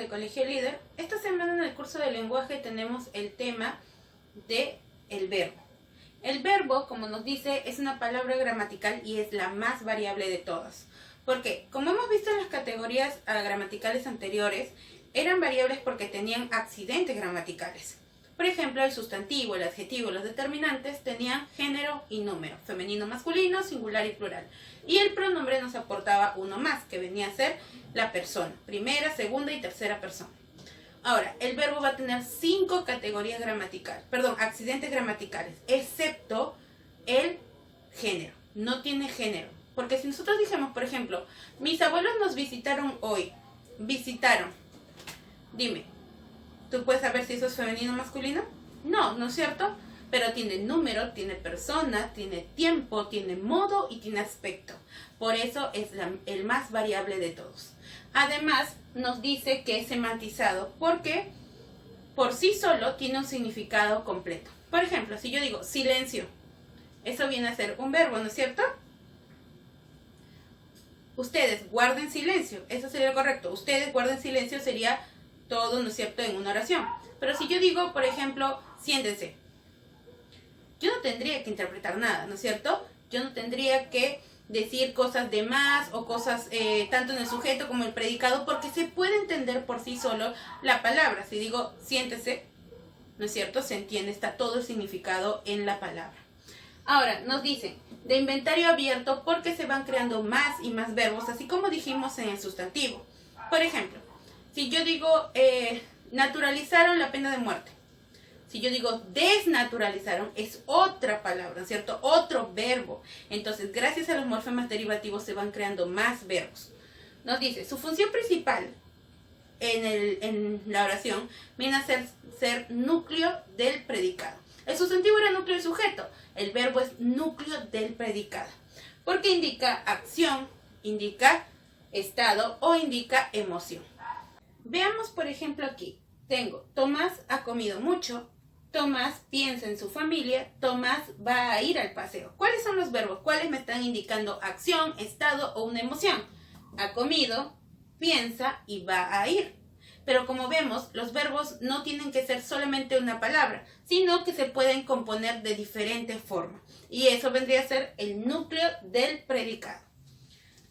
de Colegio Líder. Esta semana en el curso de lenguaje tenemos el tema de el verbo. El verbo, como nos dice, es una palabra gramatical y es la más variable de todas. ¿Por qué? Como hemos visto en las categorías gramaticales anteriores, eran variables porque tenían accidentes gramaticales. Por ejemplo, el sustantivo, el adjetivo, los determinantes tenían género y número, femenino, masculino, singular y plural. Y el pronombre nos aportaba uno más, que venía a ser la persona, primera, segunda y tercera persona. Ahora, el verbo va a tener 5 categorías accidentes gramaticales, excepto el género. No tiene género. Porque si nosotros dijimos, por ejemplo, mis abuelos nos visitaron hoy. Visitaron. Dime, ¿tú puedes saber si eso es femenino o masculino? No, ¿no es cierto? Pero tiene número, tiene persona, tiene tiempo, tiene modo y tiene aspecto. Por eso es el más variable de todos. Además, nos dice que es semantizado porque por sí solo tiene un significado completo. Por ejemplo, si yo digo silencio, eso viene a ser un verbo, ¿no es cierto? Ustedes guarden silencio, eso sería lo correcto. Ustedes guarden silencio sería todo, ¿no es cierto?, en una oración. Pero si yo digo, por ejemplo, siéntense, yo no tendría que interpretar nada, ¿no es cierto? Yo no tendría que decir cosas de más o cosas tanto en el sujeto como en el predicado, porque se puede entender por sí solo la palabra. Si digo siéntese, ¿no es cierto?, se entiende, está todo el significado en la palabra. Ahora, nos dicen de inventario abierto porque se van creando más y más verbos, así como dijimos en el sustantivo. Por ejemplo, si yo digo naturalizaron la pena de muerte, si yo digo desnaturalizaron, es otra palabra, ¿no es cierto? Otro verbo. Entonces, gracias a los morfemas derivativos se van creando más verbos. Nos dice, su función principal en la oración viene a ser núcleo del predicado. El sustantivo era núcleo del sujeto. El verbo es núcleo del predicado. Porque indica acción, indica estado o indica emoción. Veamos, por ejemplo, aquí. Tengo, Tomás ha comido mucho. Tomás piensa en su familia. Tomás va a ir al paseo. ¿Cuáles son los verbos? ¿Cuáles me están indicando acción, estado o una emoción? Ha comido, piensa y va a ir. Pero como vemos, los verbos no tienen que ser solamente una palabra, sino que se pueden componer de diferentes formas. Y eso vendría a ser el núcleo del predicado.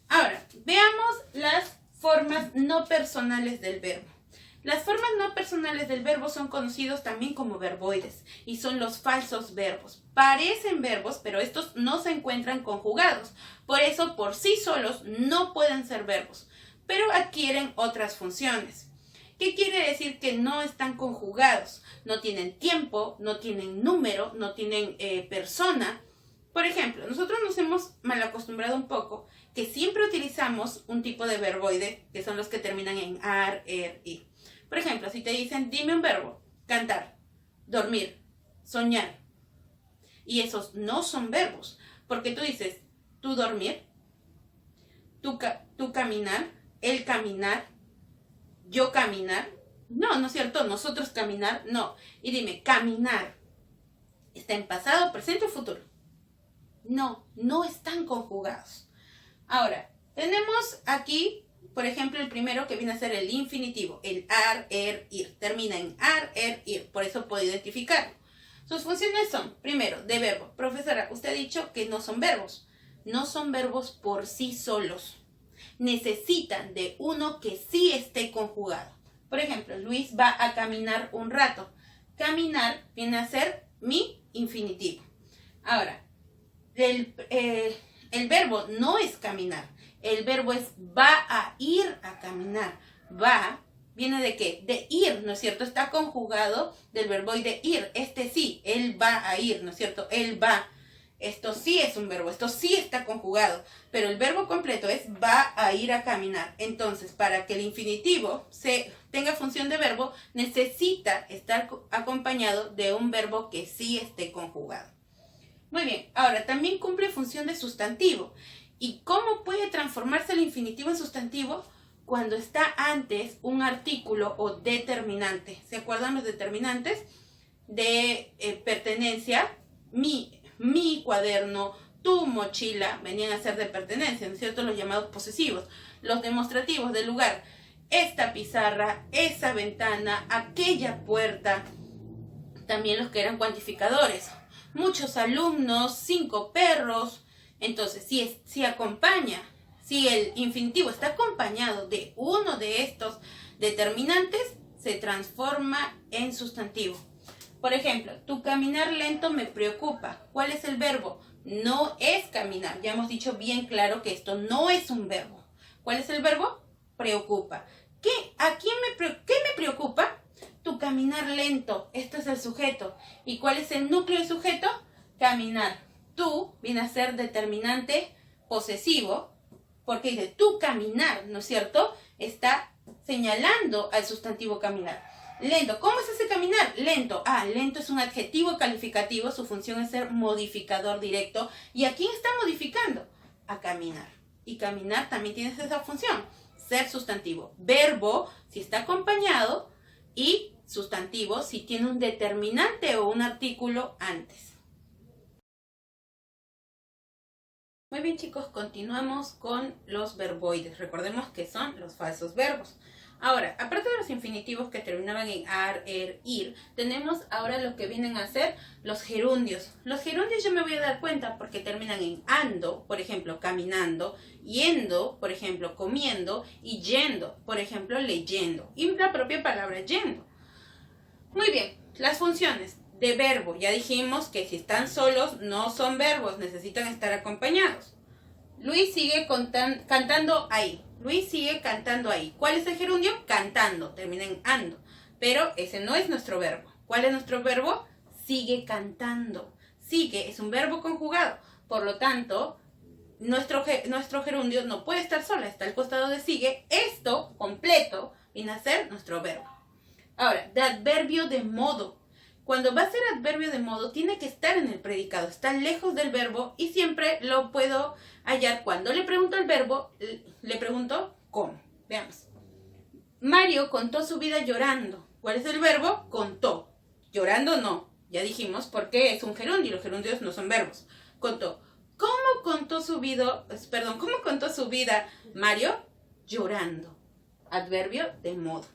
Ahora, veamos las formas no personales del verbo. Las formas no personales del verbo son conocidos también como verboides y son los falsos verbos. Parecen verbos, pero estos no se encuentran conjugados. Por eso, por sí solos, no pueden ser verbos, pero adquieren otras funciones. ¿Qué quiere decir que no están conjugados? No tienen tiempo, no tienen número, no tienen persona. Por ejemplo, nosotros nos hemos malacostumbrado un poco que siempre utilizamos un tipo de verboide, que son los que terminan en ar, er, ir. Por ejemplo, si te dicen, dime un verbo, cantar, dormir, soñar. Y esos no son verbos, porque tú dices, tú dormir, tú caminar, él caminar, yo caminar. No, no es cierto, nosotros caminar, no. Y dime, caminar, ¿está en pasado, presente o futuro? No, no están conjugados. Ahora, tenemos aquí, por ejemplo, el primero que viene a ser el infinitivo, el ar, er, ir. Termina en ar, er, ir, por eso puedo identificarlo. Sus funciones son, primero, de verbo. Profesora, usted ha dicho que no son verbos. No son verbos por sí solos. Necesitan de uno que sí esté conjugado. Por ejemplo, Luis va a caminar un rato. Caminar viene a ser mi infinitivo. Ahora, el verbo no es caminar. El verbo es va a ir a caminar. Va viene de ¿qué? De ir, ¿no es cierto? Está conjugado del verboide ir. Este sí, él va a ir, ¿no es cierto? Él va. Esto sí es un verbo, esto sí está conjugado, pero el verbo completo es va a ir a caminar. Entonces, para que el infinitivo tenga función de verbo, necesita estar acompañado de un verbo que sí esté conjugado. Muy bien, ahora también cumple función de sustantivo. ¿Y cómo puede transformarse el infinitivo en sustantivo? Cuando está antes un artículo o determinante. ¿Se acuerdan los determinantes? De pertenencia, mi cuaderno, tu mochila, venían a ser de pertenencia, ¿no es cierto? Los llamados posesivos, los demostrativos del lugar. esta pizarra, esa ventana, aquella puerta. También los que eran cuantificadores. Muchos alumnos, 5 perros. Entonces, si acompaña, si el infinitivo está acompañado de uno de estos determinantes, se transforma en sustantivo. Por ejemplo, tu caminar lento me preocupa. ¿Cuál es el verbo? No es caminar. Ya hemos dicho bien claro que esto no es un verbo. ¿Cuál es el verbo? Preocupa. ¿Qué me preocupa? Tu caminar lento. Esto es el sujeto. ¿Y cuál es el núcleo del sujeto? Caminar. Tú viene a ser determinante posesivo, porque dice tu caminar, ¿no es cierto? Está señalando al sustantivo caminar. Lento. ¿Cómo es ese caminar? Lento. Lento es un adjetivo calificativo. Su función es ser modificador directo. ¿Y a quién está modificando? A caminar. Y caminar también tiene esa función. Ser sustantivo. Verbo, si está acompañado, y sustantivo, si tiene un determinante o un artículo antes. Muy bien, chicos, continuamos con los verboides. Recordemos que son los falsos verbos. Ahora, aparte de los infinitivos que terminaban en ar, er, ir, tenemos ahora lo que vienen a ser los gerundios. Los gerundios yo me voy a dar cuenta porque terminan en ando, por ejemplo, caminando, yendo, por ejemplo, comiendo, y yendo, por ejemplo, leyendo. Y la propia palabra yendo. Muy bien, las funciones de verbo. Ya dijimos que si están solos no son verbos, necesitan estar acompañados. Luis sigue cantando ahí. Luis sigue cantando ahí. ¿Cuál es el gerundio? Cantando. Termina en ando. Pero ese no es nuestro verbo. ¿Cuál es nuestro verbo? Sigue cantando. Sigue es un verbo conjugado. Por lo tanto, nuestro gerundio no puede estar sola. Está al costado de sigue. Esto completo viene a ser nuestro verbo. Ahora, de adverbio de modo. Cuando va a ser adverbio de modo, tiene que estar en el predicado. Está lejos del verbo y siempre lo puedo hallar. Cuando le pregunto el verbo, le pregunto cómo. Veamos. Mario contó su vida llorando. ¿Cuál es el verbo? Contó. Llorando no. Ya dijimos porque es un gerundio. Los gerundios no son verbos. Contó. ¿Cómo contó su vida Mario? Llorando. Adverbio de modo.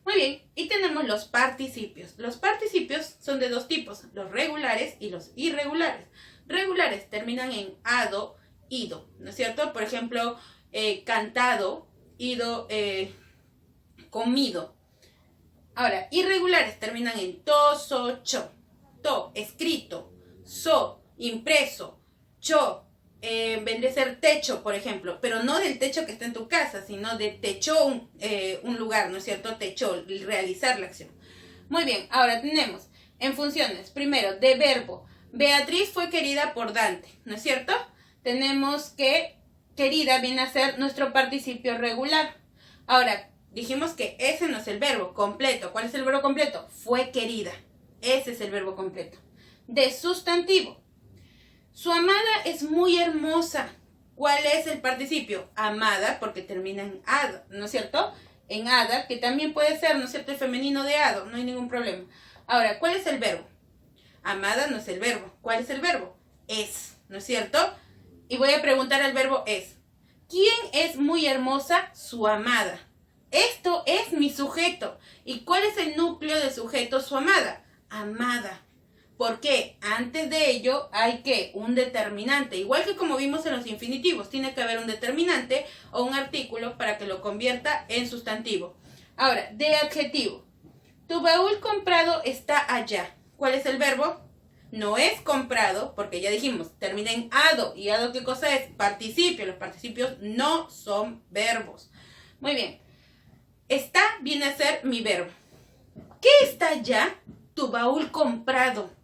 Muy bien, y tenemos los participios. Los participios son de dos tipos, los regulares y los irregulares. Regulares terminan en ado, ido, ¿no es cierto? Por ejemplo, cantado, ido, comido. Ahora, irregulares terminan en to, so, cho. To, escrito, so, impreso, cho, vendría a ser techo, por ejemplo, pero no del techo que está en tu casa, sino de techó un lugar, ¿no es cierto? Techó, realizar la acción. Muy bien, ahora tenemos en funciones, primero, de verbo. Beatriz fue querida por Dante, ¿no es cierto? Tenemos que querida viene a ser nuestro participio regular. Ahora, dijimos que ese no es el verbo completo. ¿Cuál es el verbo completo? Fue querida. Ese es el verbo completo. De sustantivo. Su amada es muy hermosa. ¿Cuál es el participio? Amada, porque termina en ad, ¿no es cierto? En ada, que también puede ser, ¿no es cierto?, el femenino de ado, no hay ningún problema. Ahora, ¿cuál es el verbo? Amada no es el verbo. ¿Cuál es el verbo? Es, ¿no es cierto? Y voy a preguntar al verbo es. ¿Quién es muy hermosa? Su amada. Esto es mi sujeto. ¿Y cuál es el núcleo de sujeto? Su amada. Amada. ¿Por qué? Antes de ello hay que un determinante. Igual que como vimos en los infinitivos, tiene que haber un determinante o un artículo para que lo convierta en sustantivo. Ahora, de adjetivo. Tu baúl comprado está allá. ¿Cuál es el verbo? No es comprado, porque ya dijimos, termina en ado. ¿Y ado qué cosa es? Participio. Los participios no son verbos. Muy bien. Está viene a ser mi verbo. ¿Qué está allá? Tu baúl comprado.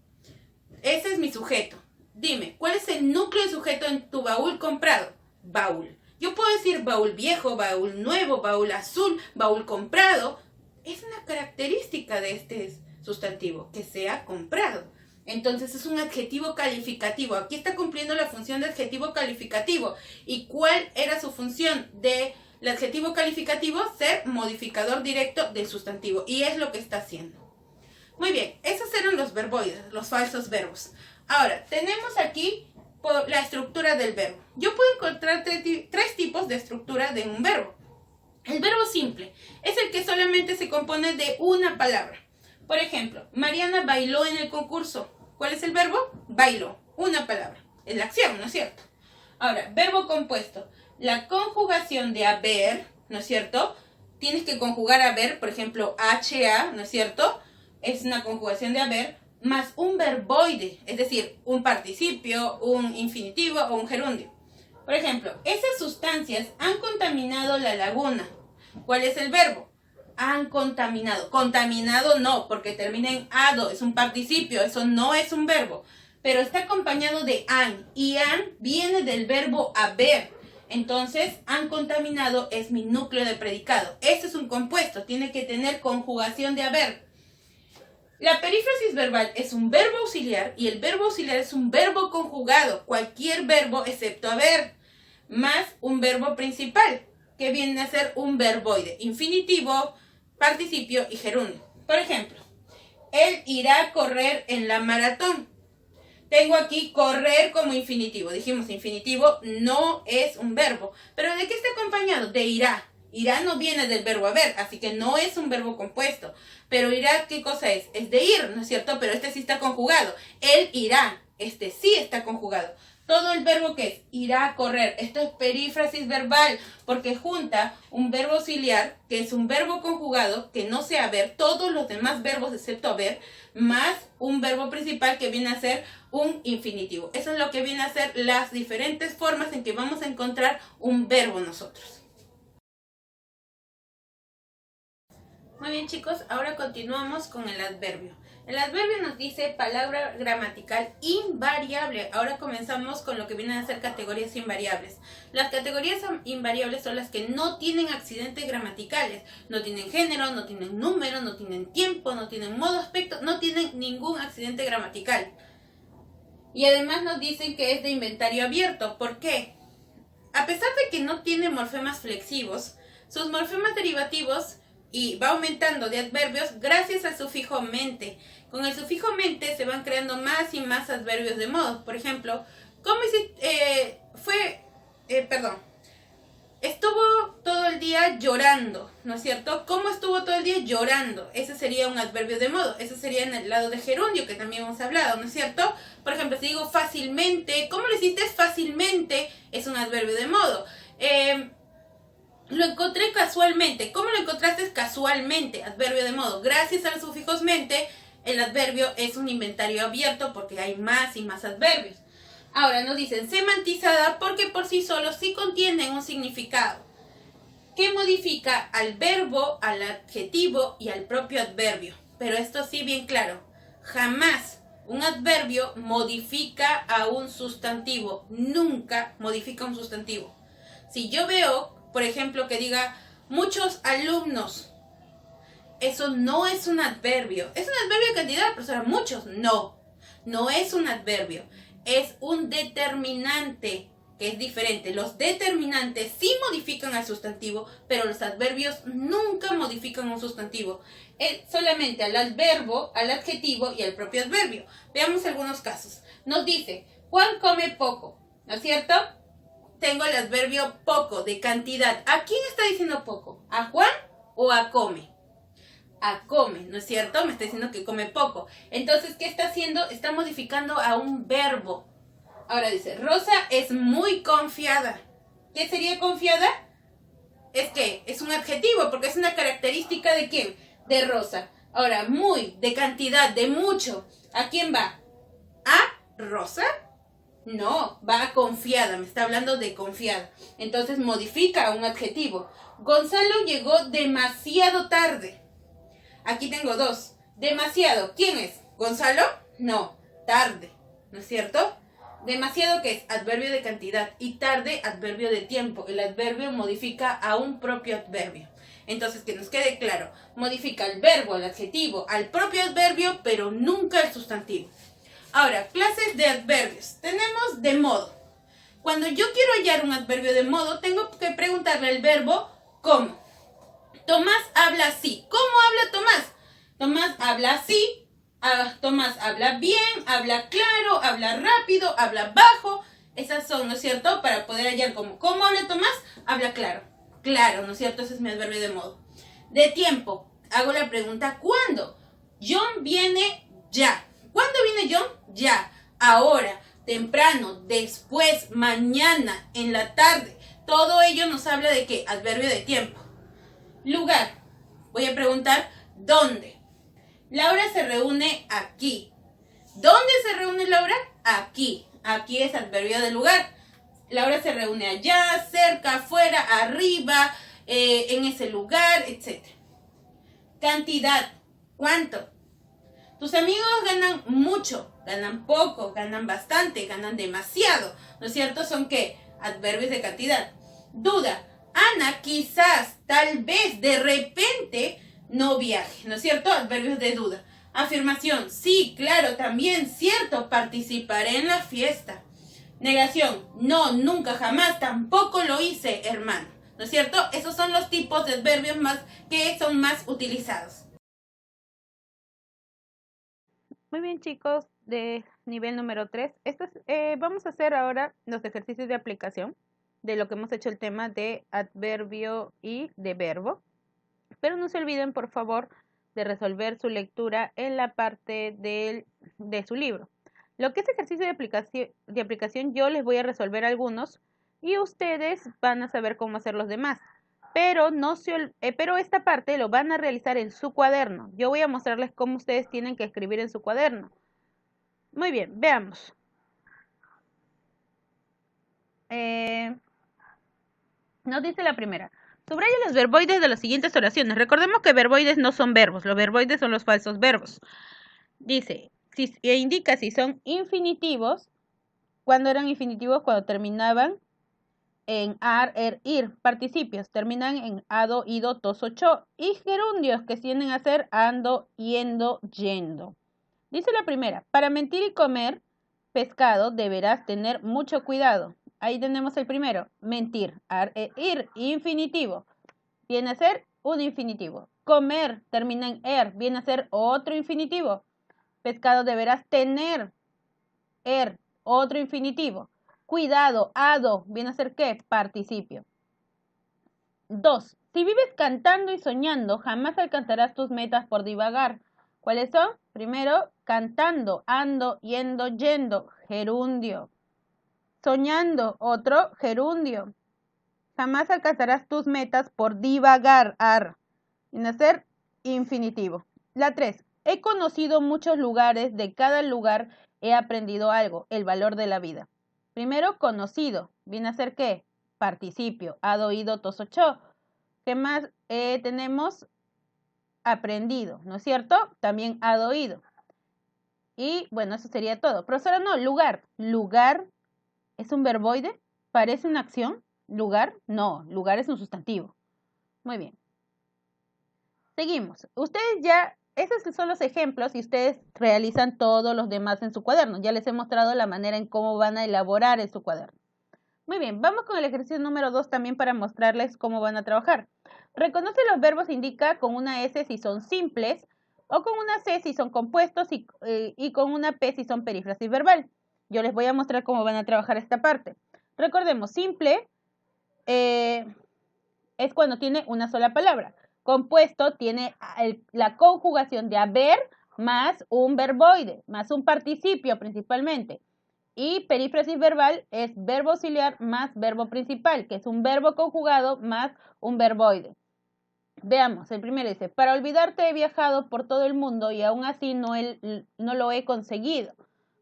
Ese es mi sujeto. Dime, ¿cuál es el núcleo de sujeto en tu baúl comprado? Baúl. Yo puedo decir baúl viejo, baúl nuevo, baúl azul, baúl comprado. Es una característica de este sustantivo, que sea comprado. Entonces es un adjetivo calificativo. Aquí está cumpliendo la función de adjetivo calificativo. ¿Y cuál era su función del adjetivo calificativo? Ser modificador directo del sustantivo. Y es lo que está haciendo. Muy bien, esos eran los verboides, los falsos verbos. Ahora, tenemos aquí la estructura del verbo. Yo puedo encontrar tres tipos de estructura de un verbo. El verbo simple es el que solamente se compone de una palabra. Por ejemplo, Mariana bailó en el concurso. ¿Cuál es el verbo? Bailó. Una palabra. Es la acción, ¿no es cierto? Ahora, verbo compuesto. La conjugación de haber, ¿no es cierto? Tienes que conjugar haber, por ejemplo, HA, ¿no es cierto? Es una conjugación de haber, más un verboide, es decir, un participio, un infinitivo o un gerundio. Por ejemplo, esas sustancias han contaminado la laguna. ¿Cuál es el verbo? Han contaminado. Contaminado no, porque termina en ado, es un participio, eso no es un verbo. Pero está acompañado de han, y han viene del verbo haber. Entonces, han contaminado es mi núcleo de predicado. Este es un compuesto, tiene que tener conjugación de haber. La perífrasis verbal es un verbo auxiliar y el verbo auxiliar es un verbo conjugado, cualquier verbo excepto haber, más un verbo principal, que viene a ser un verboide, infinitivo, participio y gerundio. Por ejemplo, él irá a correr en la maratón. Tengo aquí correr como infinitivo. Dijimos infinitivo no es un verbo. ¿Pero de qué está acompañado? De irá. Irá no viene del verbo haber, así que no es un verbo compuesto. Pero irá, ¿qué cosa es? Es de ir, ¿no es cierto? Pero este sí está conjugado. Él irá. Este sí está conjugado. Todo el verbo que es irá a correr. Esto es perífrasis verbal porque junta un verbo auxiliar que es un verbo conjugado que no sea haber, todos los demás verbos excepto haber, más un verbo principal que viene a ser un infinitivo. Eso es lo que viene a ser las diferentes formas en que vamos a encontrar un verbo nosotros. Muy bien, chicos, ahora continuamos con el adverbio. El adverbio nos dice palabra gramatical invariable. Ahora comenzamos con lo que vienen a ser categorías invariables. Las categorías invariables son las que no tienen accidentes gramaticales. No tienen género, no tienen número, no tienen tiempo, no tienen modo, aspecto, no tienen ningún accidente gramatical. Y además nos dicen que es de inventario abierto. ¿Por qué? A pesar de que no tiene morfemas flexivos, sus morfemas derivativos y va aumentando de adverbios gracias al sufijo mente. Con el sufijo mente se van creando más y más adverbios de modo. Por ejemplo, ¿cómo estuvo todo el día llorando, ¿no es cierto? ¿Cómo estuvo todo el día llorando? Ese sería un adverbio de modo. Ese sería en el lado de gerundio, que también hemos hablado, ¿no es cierto? Por ejemplo, si digo fácilmente, ¿cómo lo hiciste fácilmente? Es un adverbio de modo. Lo encontré casualmente. ¿Cómo lo encontraste? Casualmente, adverbio de modo. Gracias a los sufijos mente, el adverbio es un inventario abierto porque hay más y más adverbios. Ahora nos dicen semantizada porque por sí solos sí contienen un significado que modifica al verbo, al adjetivo y al propio adverbio. Pero esto sí bien claro, jamás un adverbio modifica a un sustantivo, nunca modifica un sustantivo. Si yo veo, por ejemplo, que diga muchos alumnos, eso no es un adverbio. ¿Es un adverbio de cantidad, profesora? Muchos. No, no es un adverbio. Es un determinante, que es diferente. Los determinantes sí modifican al sustantivo, pero los adverbios nunca modifican un sustantivo. Solamente al verbo, al adjetivo y al propio adverbio. Veamos algunos casos. Nos dice, Juan come poco, ¿no es cierto? Tengo el adverbio poco, de cantidad. ¿A quién está diciendo poco? ¿A Juan o a come? A come, ¿no es cierto? Me está diciendo que come poco. Entonces, ¿qué está haciendo? Está modificando a un verbo. Ahora dice, Rosa es muy confiada. ¿Qué sería confiada? Es un adjetivo, porque es una característica ¿de quién? De Rosa. Ahora, muy, de cantidad, de mucho. ¿A quién va? ¿A Rosa? No, va a confiada, me está hablando de confiada. Entonces modifica un adjetivo. Gonzalo llegó demasiado tarde. Aquí tengo dos. Demasiado, ¿quién es? ¿Gonzalo? No, tarde, ¿no es cierto? Demasiado, ¿qué es? Adverbio de cantidad. Y tarde, adverbio de tiempo. El adverbio modifica a un propio adverbio. Entonces, que nos quede claro, modifica el verbo, el adjetivo, al propio adverbio, pero nunca el sustantivo. Ahora, clases de adverbios. Tenemos de modo. Cuando yo quiero hallar un adverbio de modo, tengo que preguntarle al verbo ¿cómo? Tomás habla así. ¿Cómo habla Tomás? Tomás habla así. Tomás habla bien, habla claro, habla rápido, habla bajo. Esas son, ¿no es cierto? Para poder hallar ¿cómo habla Tomás? Habla claro. claro, ¿no es cierto? Ese es mi adverbio de modo. De tiempo, hago la pregunta ¿cuándo? John viene ya. ¿Cuándo viene John? Ya. Ahora, temprano, después, mañana, en la tarde. Todo ello nos habla de ¿qué? Adverbio de tiempo. Lugar. Voy a preguntar ¿dónde? Laura se reúne aquí. ¿Dónde se reúne Laura? Aquí. Aquí es adverbio de lugar. Laura se reúne allá, cerca, afuera, arriba, en ese lugar, etc. Cantidad. ¿Cuánto? Tus amigos ganan mucho, ganan poco, ganan bastante, ganan demasiado. ¿No es cierto? Son ¿qué? Adverbios de cantidad. Duda. Ana quizás, tal vez, de repente, no viaje. ¿No es cierto? Adverbios de duda. Afirmación. Sí, claro, también, cierto, participaré en la fiesta. Negación. No, nunca, jamás, tampoco lo hice, hermano. ¿No es cierto? Esos son los tipos de adverbios que son más utilizados. Muy bien, chicos, de nivel número 3. Vamos a hacer ahora los ejercicios de aplicación de lo que hemos hecho el tema de adverbio y de verbo. Pero no se olviden, por favor, de resolver su lectura en la parte de su libro. Lo que es ejercicio de aplicación, yo les voy a resolver algunos y ustedes van a saber cómo hacer los demás. Pero, pero esta parte lo van a realizar en su cuaderno. Yo voy a mostrarles cómo ustedes tienen que escribir en su cuaderno. Muy bien, veamos. Nos dice la primera. Subraya los verboides de las siguientes oraciones. Recordemos que verboides no son verbos. Los verboides son los falsos verbos. Dice, indica si son infinitivos. ¿Cuándo eran infinitivos? Cuando terminaban en ar, er, ir. Participios terminan en ado, ido, tos, cho. Y gerundios que tienden a ser ando, yendo, yendo. Dice la primera, para mentir y comer pescado deberás tener mucho cuidado. Ahí tenemos el primero, mentir, ar, er, ir, infinitivo. Viene a ser un infinitivo. Comer termina en er, viene a ser otro infinitivo. Pescado deberás tener, er, otro infinitivo. Cuidado, ado, viene a ser ¿qué? Participio. 2. Si vives cantando y soñando, jamás alcanzarás tus metas por divagar. ¿Cuáles son? Primero, cantando, ando, yendo, yendo, gerundio. Soñando, otro, gerundio. Jamás alcanzarás tus metas por divagar, ar. Viene a ser infinitivo. La 3. He conocido muchos lugares, de cada lugar he aprendido algo, el valor de la vida. Primero, conocido. Viene a ser ¿qué? Participio, ado, ido, tos, cho. ¿Qué más tenemos? Aprendido, ¿no es cierto? También ado, ido. Y bueno, eso sería todo. Profesora, no, lugar. Lugar es un verboide. ¿Parece una acción? Lugar, no. Lugar es un sustantivo. Muy bien. Seguimos. Ustedes ya, esos son los ejemplos y ustedes realizan todos los demás en su cuaderno. Ya les he mostrado la manera en cómo van a elaborar en su cuaderno. Muy bien, vamos con el ejercicio número 2 también para mostrarles cómo van a trabajar. Reconoce los verbos, indica con una S si son simples o con una C si son compuestos y con una P si son perífrasis verbal. Yo les voy a mostrar cómo van a trabajar esta parte. Recordemos, simple es cuando tiene una sola palabra. Compuesto tiene la conjugación de haber más un verboide, más un participio principalmente. Y perífrasis verbal es verbo auxiliar más verbo principal, que es un verbo conjugado más un verboide. Veamos, el primero dice, para olvidarte he viajado por todo el mundo y aún así no lo he conseguido.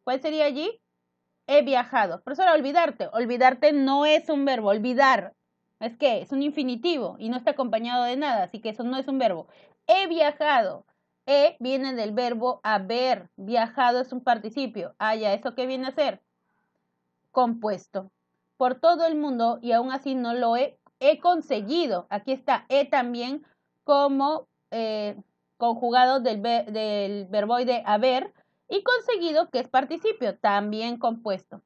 ¿Cuál sería allí? He viajado. Profesora, olvidarte. Olvidarte no es un verbo, olvidar. ¿Es qué? Es un infinitivo y no está acompañado de nada, así que eso no es un verbo. He viajado. He viene del verbo haber. Viajado es un participio. Ah, ya, ¿eso qué viene a ser? Compuesto. Por todo el mundo y aún así no lo he conseguido. Aquí está he también como conjugado del verboide haber y conseguido que es participio, también compuesto.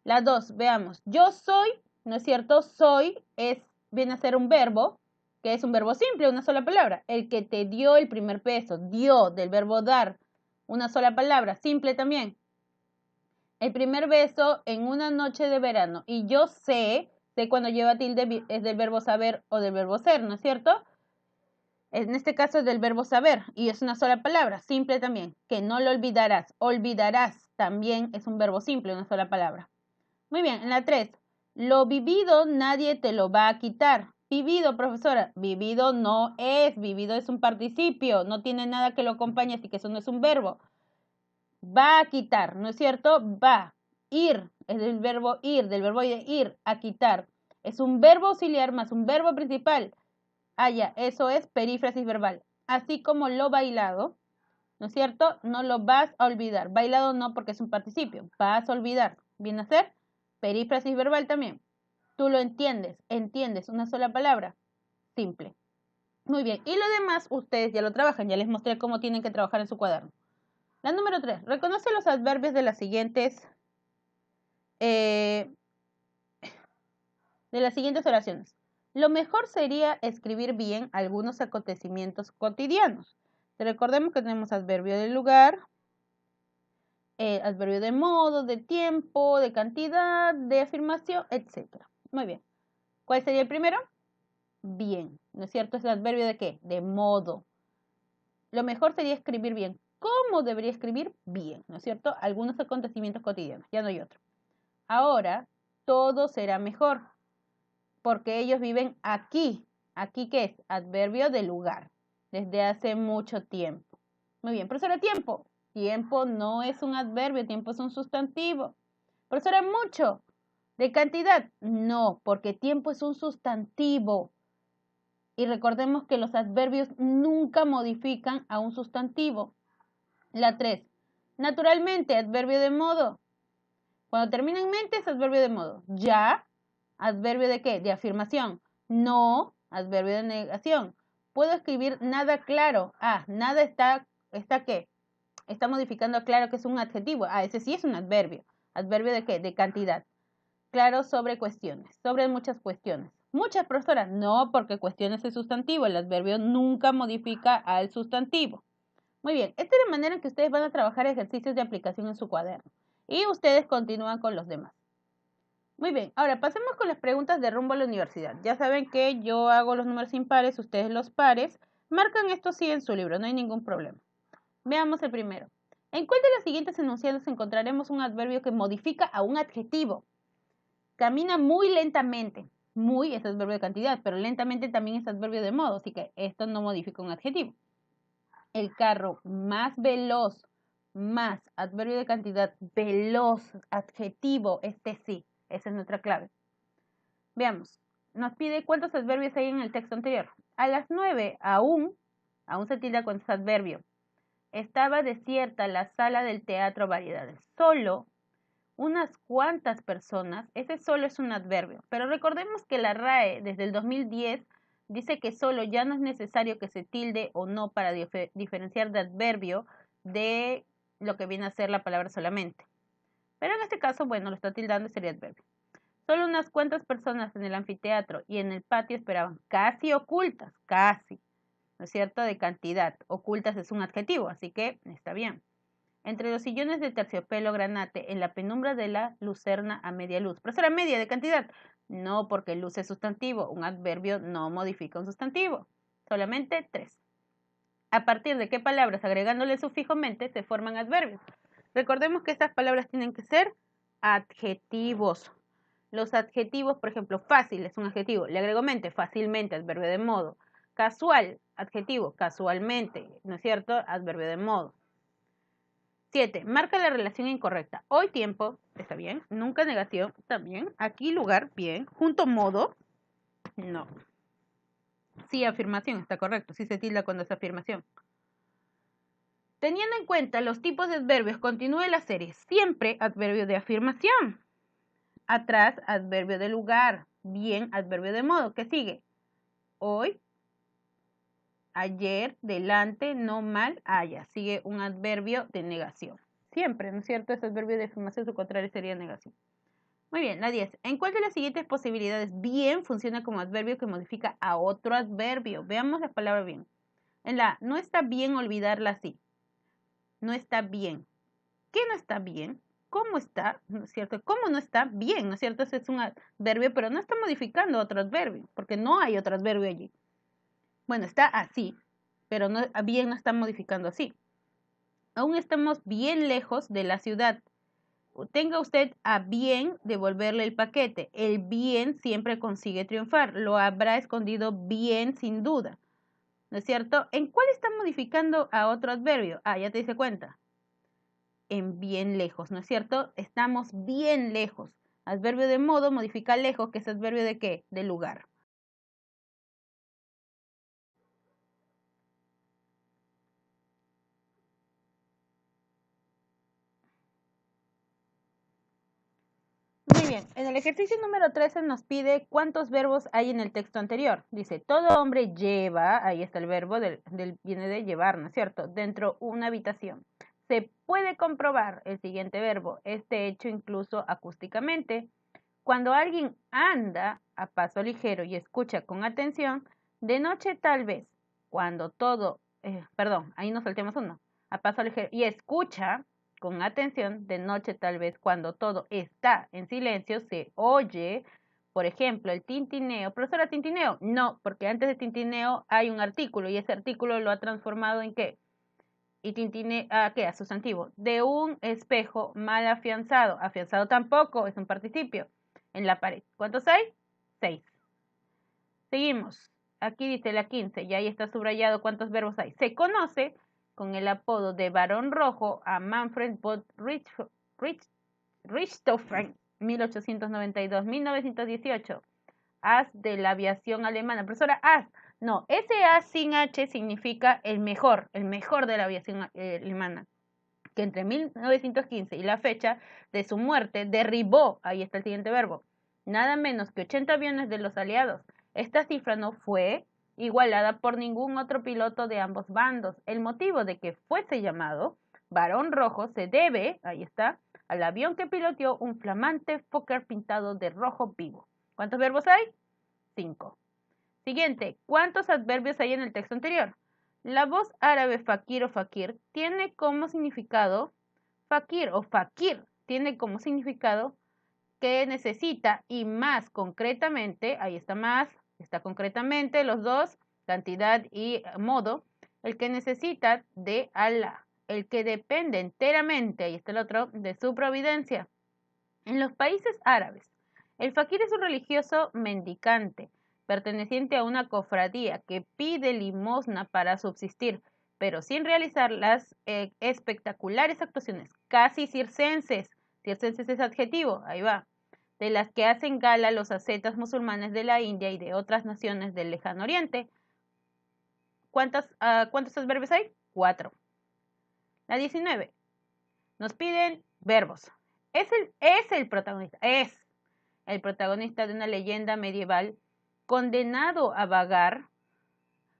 La 2, veamos. Yo soy, ¿no es cierto? Soy viene a ser un verbo, que es un verbo simple, una sola palabra. El que te dio el primer peso, dio del verbo dar, una sola palabra, simple también. El primer beso en una noche de verano. Y yo sé, Sé cuando lleva tilde es del verbo saber o del verbo ser, ¿no es cierto? En este caso es del verbo saber y es una sola palabra, simple también, que no lo olvidarás. Olvidarás también es un verbo simple, una sola palabra. Muy bien, en la 3, lo vivido nadie te lo va a quitar. Vivido, profesora, vivido no es, vivido es un participio, no tiene nada que lo acompañe, así que eso no es un verbo. Va a quitar, ¿no es cierto? Va. Ir, es del verbo ir, del verbo de ir, a quitar. Es un verbo auxiliar más un verbo principal. Ya, eso es perífrasis verbal. Así como lo bailado, ¿no es cierto? No lo vas a olvidar. Bailado no porque es un participio. Vas a olvidar. ¿Viene a ser? Perífrasis verbal también. Tú lo entiendes una sola palabra. Simple. Muy bien. Y lo demás ustedes ya lo trabajan. Ya les mostré cómo tienen que trabajar en su cuaderno. La número 3. Reconoce los adverbios de las siguientes oraciones. Lo mejor sería escribir bien algunos acontecimientos cotidianos. Recordemos que tenemos adverbio de lugar, adverbio de modo, de tiempo, de cantidad, de afirmación, etc. Muy bien. ¿Cuál sería el primero? Bien. ¿No es cierto? ¿Es el adverbio de qué? De modo. Lo mejor sería escribir bien. ¿Cómo debería escribir? Bien. ¿No es cierto? Algunos acontecimientos cotidianos. Ya no hay otro. Ahora, todo será mejor. Porque ellos viven aquí. ¿Aquí qué es? Adverbio de lugar. Desde hace mucho tiempo. Muy bien. Profesora, tiempo. Tiempo no es un adverbio, tiempo es un sustantivo. Profesora, mucho. ¿De cantidad? No, porque tiempo es un sustantivo. Y recordemos que los adverbios nunca modifican a un sustantivo. La 3. Naturalmente, adverbio de modo. Cuando termina en mente es adverbio de modo. Ya, adverbio de qué? De afirmación. No, adverbio de negación. Puedo escribir nada claro. Nada está ¿qué? Está modificando a claro que es un adjetivo. Ese sí es un adverbio. ¿Adverbio de qué? De cantidad. Claro sobre cuestiones, sobre muchas cuestiones. Muchas, profesoras, no, porque cuestiones es sustantivo. El adverbio nunca modifica al sustantivo. Muy bien, esta es la manera en que ustedes van a trabajar ejercicios de aplicación en su cuaderno. Y ustedes continúan con los demás. Muy bien, ahora pasemos con las preguntas de rumbo a la universidad. Ya saben que yo hago los números impares, ustedes los pares. Marcan esto sí en su libro, no hay ningún problema. Veamos el primero. ¿En cuál de los siguientes enunciados encontraremos un adverbio que modifica a un adjetivo? Camina muy lentamente. Muy es adverbio de cantidad, pero lentamente también es adverbio de modo, así que esto no modifica un adjetivo. El carro más veloz, más adverbio de cantidad, veloz, adjetivo, este sí, esa es nuestra clave. Veamos, nos pide cuántos adverbios hay en el texto anterior. A las 9, aún se tilda con ese adverbio. Estaba desierta la sala del teatro Variedades. Solo unas cuantas personas, ese solo es un adverbio. Pero recordemos que la RAE desde el 2010 dice que solo ya no es necesario que se tilde o no para diferenciar de adverbio de lo que viene a ser la palabra solamente. Pero en este caso, bueno, lo está tildando y sería adverbio. Solo unas cuantas personas en el anfiteatro y en el patio esperaban, casi ocultas, casi, ¿no es cierto? De cantidad. Ocultas es un adjetivo, así que está bien. Entre los sillones de terciopelo granate, en la penumbra de la lucerna a media luz. Profesora, media de cantidad. No, porque luz es sustantivo. Un adverbio no modifica un sustantivo. Solamente 3. ¿A partir de qué palabras, agregándole sufijo mente, se forman adverbios? Recordemos que estas palabras tienen que ser adjetivos. Los adjetivos, por ejemplo, fácil es un adjetivo. Le agrego mente, fácilmente, adverbio de modo. Casual, adjetivo, casualmente, ¿no es cierto? Adverbio de modo. 7. Marca la relación incorrecta. Hoy tiempo, está bien. Nunca negación, también. Aquí lugar, bien. Junto modo, no. Sí, afirmación, está correcto. Sí se tilda cuando es afirmación. Teniendo en cuenta los tipos de adverbios, continúe la serie. Siempre adverbio de afirmación. Atrás, adverbio de lugar. Bien, adverbio de modo. ¿Qué sigue? Hoy, ayer, delante, no mal, haya. Sigue un adverbio de negación. Siempre, ¿no es cierto? Ese adverbio de afirmación, su contrario sería negación. Muy bien, la 10. ¿En cuál de las siguientes posibilidades bien funciona como adverbio que modifica a otro adverbio? Veamos la palabra bien. En la, no está bien olvidarla así. No está bien. ¿Qué no está bien? cómo está, ¿no es cierto? Cómo no está bien, ¿no es cierto? Ese es un adverbio, pero no está modificando otro adverbio, porque no hay otro adverbio allí. Bueno, está así, pero no, bien no está modificando así. Aún estamos bien lejos de la ciudad. Tenga usted a bien devolverle el paquete. El bien siempre consigue triunfar. Lo habrá escondido bien sin duda. ¿No es cierto? ¿En cuál está modificando a otro adverbio? Ah, ya te diste cuenta. En bien lejos, ¿no es cierto? Estamos bien lejos. Adverbio de modo modifica lejos, que es adverbio de qué? De lugar. Muy bien, en el ejercicio número 13 nos pide cuántos verbos hay en el texto anterior. Dice, todo hombre lleva, ahí está el verbo, viene de llevar, ¿no es cierto? Dentro una habitación. Se puede comprobar el siguiente verbo, este hecho incluso acústicamente. Cuando alguien anda a paso ligero y escucha con atención, de noche tal vez, cuando todo, ahí nos saltemos uno, a paso ligero y escucha con atención, de noche tal vez, cuando todo está en silencio, se oye, por ejemplo, el tintineo. Profesora, tintineo. No, porque antes de tintineo hay un artículo y ese artículo lo ha transformado en ¿qué? Y tintineo, ¿qué? A sustantivo. De un espejo mal afianzado. Afianzado tampoco, es un participio. En la pared. ¿Cuántos hay? 6. Seguimos. Aquí dice la 15 y ahí está subrayado cuántos verbos hay. Se conoce con el apodo de Barón Rojo a Manfred von Richthofen, 1892-1918. As de la aviación alemana. Profesora, as. No, ese as sin H significa el mejor de la aviación alemana, que entre 1915 y la fecha de su muerte derribó, ahí está el siguiente verbo, nada menos que 80 aviones de los aliados. Esta cifra no fue igualada por ningún otro piloto de ambos bandos. El motivo de que fuese llamado Barón Rojo se debe, ahí está, al avión que piloteó un flamante Fokker pintado de rojo vivo. ¿Cuántos verbos hay? 5. Siguiente, ¿cuántos adverbios hay en el texto anterior? La voz árabe fakir o fakir tiene como significado, fakir o fakir tiene como significado que necesita y más concretamente, ahí está más, está concretamente los dos, cantidad y modo, el que necesita de Allah, el que depende enteramente, ahí está el otro, de su providencia. En los países árabes, el fakir es un religioso mendicante, perteneciente a una cofradía que pide limosna para subsistir, pero sin realizar las espectaculares actuaciones casi circenses es adjetivo, ahí va, de las que hacen gala los ascetas musulmanes de la India y de otras naciones del lejano oriente. ¿Cuántos adverbios hay? 4. La 19. Nos piden verbos. Es el protagonista de una leyenda medieval condenado a vagar.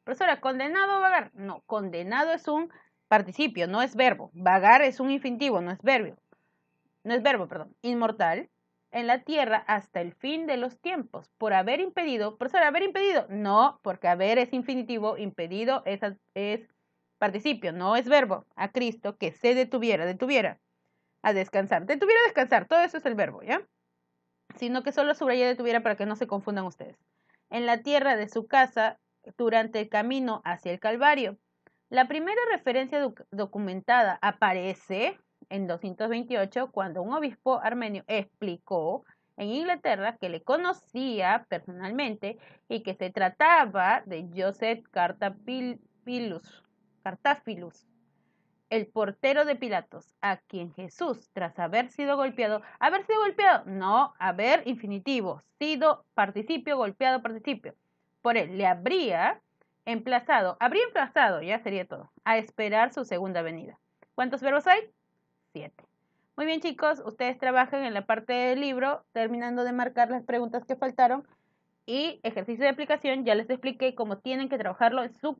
Profesora, ¿condenado a vagar? No, condenado es un participio, no es verbo. Vagar es un infinitivo, no es verbo. No es verbo, perdón. Inmortal en la tierra hasta el fin de los tiempos. Por haber impedido. Profesora, ¿haber impedido? No, porque haber es infinitivo, impedido es participio, no es verbo. A Cristo que se detuviera a descansar. Detuviera a descansar, todo eso es el verbo, ¿ya? Sino que solo subrayé detuviera para que no se confundan ustedes. En la tierra de su casa, durante el camino hacia el Calvario. La primera referencia documentada aparece en 228, cuando un obispo armenio explicó en Inglaterra que le conocía personalmente y que se trataba de Joseph Cartaphilus, el portero de Pilatos, a quien Jesús, tras haber sido golpeado, no, haber infinitivo, sido participio, golpeado, participio, por él le habría emplazado, ya sería todo, a esperar su segunda venida. ¿Cuántos verbos hay? 7. Muy bien, chicos, ustedes trabajan en la parte del libro, terminando de marcar las preguntas que faltaron, y ejercicio de aplicación, ya les expliqué cómo tienen que trabajarlo en su